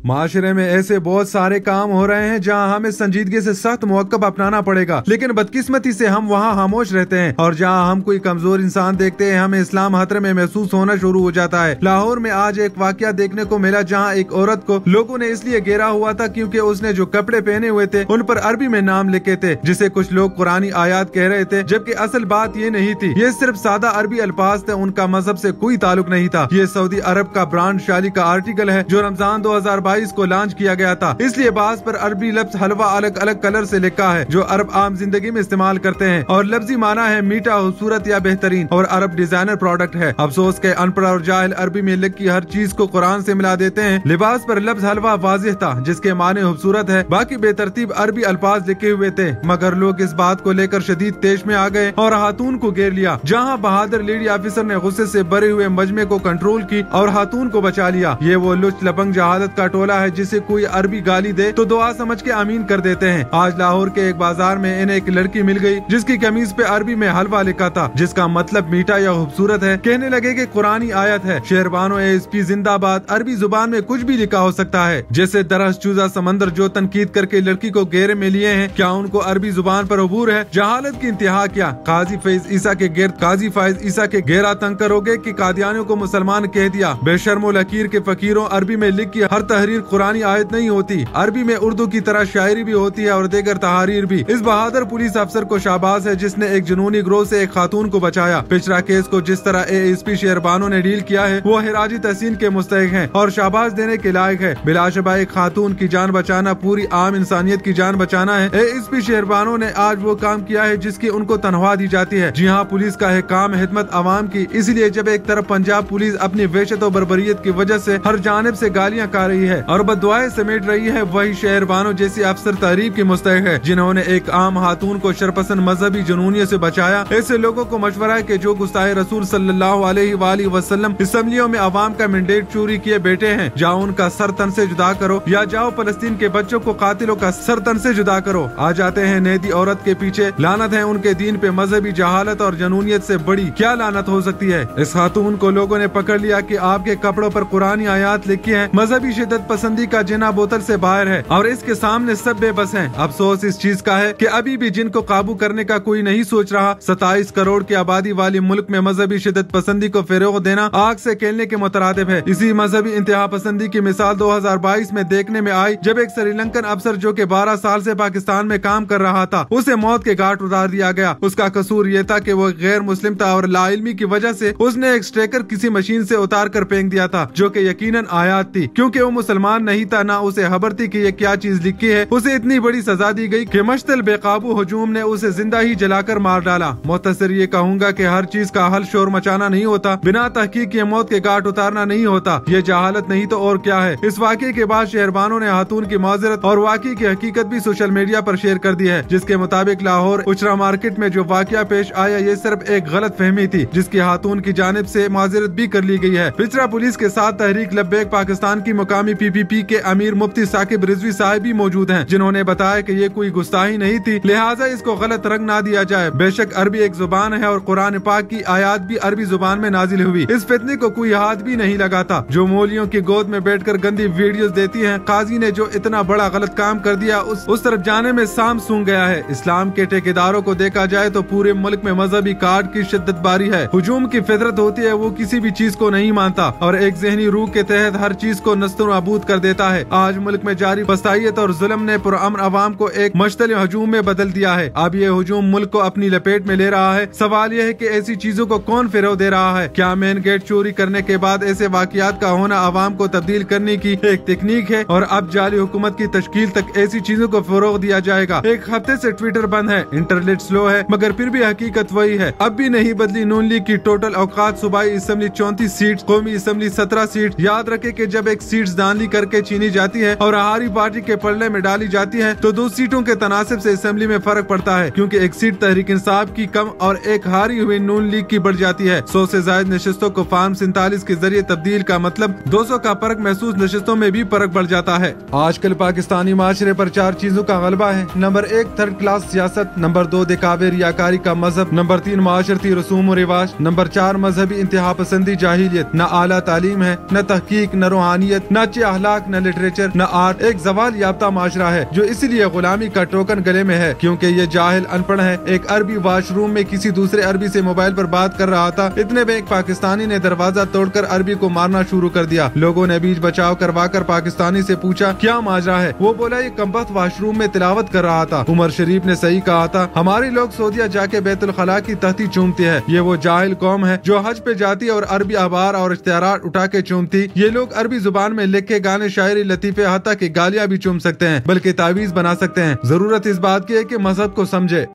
माशरे में ऐसे बहुत सारे काम हो रहे हैं जहाँ हमें संजीदगी से सख्त मुअक्कब अपनाना पड़ेगा, लेकिन बदकिस्मती से हम वहाँ खामोश रहते हैं और जहाँ हम कोई कमजोर इंसान देखते हैं हमें इस्लाम खतरे में महसूस होना शुरू हो जाता है। लाहौर में आज एक वाकया देखने को मिला जहाँ एक औरत को लोगों ने इसलिए घेरा हुआ था क्योंकि उसने जो कपड़े पहने हुए थे उन पर अरबी में नाम लिखे थे, जिसे कुछ लोग कुरानी आयात कह रहे थे, जबकि असल बात ये नहीं थी। ये सिर्फ सादा अरबी अल्फाज थे, उनका मजहब से कोई ताल्लुक नहीं था। ये सऊदी अरब का ब्रांड शाली का आर्टिकल है जो रमजान 2022 को लॉन्च किया गया था। इसलिए बास पर अरबी लफ्ज हलवा अलग अलग कलर से लिखा है जो अरब आम जिंदगी में इस्तेमाल करते हैं और लफ्जी माना है मीठा, खूबसूरत या बेहतरीन, और अरब डिजाइनर प्रोडक्ट है। अफसोस के अनपढ़ और जाहिल अरबी में लिखी हर चीज को कुरान से मिला देते हैं। लिबास पर लफ्ज हलवा वाजिह था जिसके माने खूबसूरत है, बाकी बेतरतीब अरबी अल्फाज लिखे हुए थे, मगर लोग इस बात को लेकर शदीद तेज में आ गए और खातून को घेर लिया। जहाँ बहादुर लेडी ऑफिसर ने गुस्से से भरे हुए मजमे को कंट्रोल की और खातून को बचा लिया। ये वो लुच लपंग जहालत का टोला है जिसे कोई अरबी गाली दे तो दुआ समझ के आमीन कर देते हैं। आज लाहौर के एक बाजार में इन्हें एक लड़की मिल गई जिसकी कमीज पे अरबी में हलवा लिखा था जिसका मतलब मीठा या खूबसूरत है। कहने लगे कि कुरानी आयत है, शेरबानो एएसपी जिंदाबाद। अरबी जुबान में कुछ भी लिखा हो सकता है, जैसे दरस चूजा समंदर जो तनकीद करके लड़की को घेरे में लिए हैं। क्या उनको अरबी जुबान पर अबूर है? जहालत की इंतहा क्या? काजी फैज ईसा के गिर्द काजी फैज ईसा के घेरा तंग करोगे कि कादियानियों को मुसलमान कह दिया? बेशर्मो लकीर के फकीरों, अरबी में लिख की हर तहरीर कुरानी आयत नहीं होती। अरबी में उर्दू की तरह शायरी भी होती है और देगर तहारीर भी। इस बहादुर पुलिस अफसर को शाबाश है जिसने एक जुनूनी ग्रोह से एक खातून को बचाया। पिछड़ा केस को जिस तरह एएसपी शेरबानो ने डील किया है वो हिराजी तहसीन के मुस्तहिक है और शाबाश देने के लायक है। बिलाशुबा एक खातून की जान बचाना पूरी आम इंसानियत की जान बचाना है। एएसपी शेरबानो ने आज वो काम किया है जिसकी उनको तनख्वाह दी जाती है। जी हाँ, पुलिस का है काम खिदमत अवाम की। इसलिए जब एक तरफ पंजाब पुलिस अपनी वहशत और बर्बरियत की वजह से हर जानिब से गालियां खा रही है और बददुआएं समेट रही है, वही शेरबानो जैसी अफसर तारीफ की मुस्तहिक है जिन्होंने एक आम खातून को शरपसंद मजहबी जुनूनियत से बचाया। ऐसे लोगों को मशवरा है कि जो गुस्ताए रसूल सल्लल्लाहु अलैहि वसल्लम असम्बलियों में अवाम का मैंडेट चोरी किए बैठे हैं, जाओ उनका सर तन से जुदा करो या जाओ फलस्तीन के बच्चों को कातिलों का सर तन से जुदा करो। आ जाते हैं नेदी औरत के पीछे। लानत है उनके दीन पे, मजहबी जहालत और जनूनियत से बड़ी क्या लानत हो सकती है। इस खातून को लोगों ने पकड़ लिया कि आपके कपड़ों पर कुरानी आयात लिखी है। मजहबी शिद्दत पसंदी का जिना बोतल से बाहर है और इसके सामने सब बेबस हैं। अफसोस इस चीज का है कि अभी भी जिनको काबू करने का कोई नहीं सोच रहा। 27 करोड़ की आबादी वाली मुल्क में मजहबी शिद्दत पसंदी को फरोग देना आग से खेलने के मुतरादिफ है। इसी मजहबी इंतहा पसंदी की मिसाल 2022 में देखने में आई जब एक श्रीलंकन अफसर जो कि 12 साल से पाकिस्तान में काम कर रहा था उसे मौत के घाट उतार दिया गया। उसका कसूर ये था कि वो गैर मुस्लिम था और लाइल्मी की वजह से उसने एक स्ट्रेकर किसी मशीन से उतार कर फेंक दिया था जो कि यकीनन आयात थी। क्योंकि वो मुसलमान नहीं था, ना उसे खबर थी कि ये क्या चीज लिखी है, उसे इतनी बड़ी सजा दी गई कि मश्तल बेकाबू हुजूम ने उसे जिंदा ही जलाकर मार डाला। मुख्तसर ये कहूंगा कि हर चीज का हल शोर मचाना नहीं होता, बिना तहकीक ये मौत के घाट उतारना नहीं होता। ये जहालत नहीं तो और क्या है। इस वाक़े के बाद शेरबानो ने खातून की माजरत और वाक़े की हकीकत भी सोशल मीडिया पर शेयर कर दी है, जिसके मुताबिक लाहौर उचरा मार्केट में जो वाक़या पेश आया ये सिर्फ एक गलत फहमी थी जिसकी खातून की जानिब से माजरत भी कर ली गई है। पिछड़ा पुलिस के साथ तहरीक लब्बैक पाकिस्तान की मुकामी PPP के अमीर मुफ्ती साकिब रिजवी साहब भी मौजूद हैं, जिन्होंने बताया कि ये कोई गुस्ताही नहीं थी, लिहाजा इसको गलत रंग ना दिया जाए। बेशक अरबी एक जुबान है और कुरान पाक की आयात भी अरबी जुबान में नाजिल हुई। इस फितने को कोई हाथ भी नहीं लगाता जो मौलियों की गोद में बैठकर गंदी वीडियोस देती हैं। काजी ने जो इतना बड़ा गलत काम कर दिया उस तरफ जाने में साम सूंघ गया है। इस्लाम के ठेकेदारों को देखा जाए तो पूरे मुल्क में मजहबी कार्ड की शिद्दत बारी है। हुजूम की फितरत होती है, वो किसी भी चीज को नहीं मानता और एक जहनी रूह के तहत हर चीज को नस्तों नाबूद कर देता है। आज मुल्क में जारी फसाइयत और जुल्म ने पुरअमन अवाम को एक मुश्तल हजूम में बदल दिया है। अब ये हजूम मुल्क को अपनी लपेट में ले रहा है। सवाल यह है कि ऐसी चीजों को कौन फिरोग दे रहा है? क्या मेन गेट चोरी करने के बाद ऐसे वाकयात का होना अवाम को तब्दील करने की एक तकनीक है और अब जाली हुकूमत की तश्कील तक ऐसी चीजों को फरोग दिया जाएगा? एक हफ्ते से ट्विटर बंद है, इंटरनेट स्लो है, मगर फिर भी हकीकत वही है। अब भी नहीं बदली नून लीग की टोटल औकात। सूबाई असम्बली 34 सीट, कौमी असम्बली 17 सीट। याद रखे कि जब एक सीट दानली करके छीनी जाती है और हारी पार्टी के पल्ले में डाली जाती है तो 2 सीटों के तनासिब से असम्बली में फर्क पड़ता है, क्योंकि एक सीट तहरीक इंसाफ की कम और एक हारी हुई नून लीग की बढ़ जाती है। 100 से ज्यादा नशस्तों को फार्म 47 के जरिए तब्दील का मतलब 200 का फर्क महसूस नशस्तों में भी फर्क बढ़ जाता है। आजकल पाकिस्तानी माशरे पर 4 चीजों का गलबा है। नंबर 1 थर्ड क्लास सियासत, नंबर 2 दिखावे रियाकारी का मजहब, नंबर 3 माशरती रसूम और रिवाज, नंबर 4 मजहबी इंतहा पसंदी जाहिलियत। न आला तालीम है, न तहकीक, न रूहानियत, न اخلاق نہ لٹریچر نہ آرٹ، ایک زوال یافتہ معاشرہ ہے جو اسی لیے غلامی کا ٹوکن گلے میں ہے کیونکہ یہ جاہل ان پڑھ ہے۔ ایک عربی واش روم میں کسی دوسرے عربی سے موبائل پر بات کر رہا تھا، اتنے میں ایک پاکستانی نے دروازہ توڑ کر عربی کو مارنا شروع کر دیا۔ لوگوں نے بیچ بچاؤ کروا کر پاکستانی سے پوچھا کیا ماجرا ہے؟ وہ بولا یہ کمبخت واش روم میں تلاوت کر رہا تھا۔ عمر شریف نے صحیح کہا تھا، ہمارے لوگ سعودیہ جا کے بیت الخلاء کی تختی چومتے ہیں، یہ وہ جاہل قوم ہے جو حج پہ جاتی اور عربی اخبار اور اشتہارات اٹھا کے چومتی۔ یہ لوگ عربی زبان میں لکھ کے گانے، شاعری، لطیفے، حتیٰ کہ گالیاں بھی چوم سکتے ہیں، بلکہ تعویذ بنا سکتے ہیں۔ ضرورت اس بات کی ہے کہ مذہب کو سمجھے۔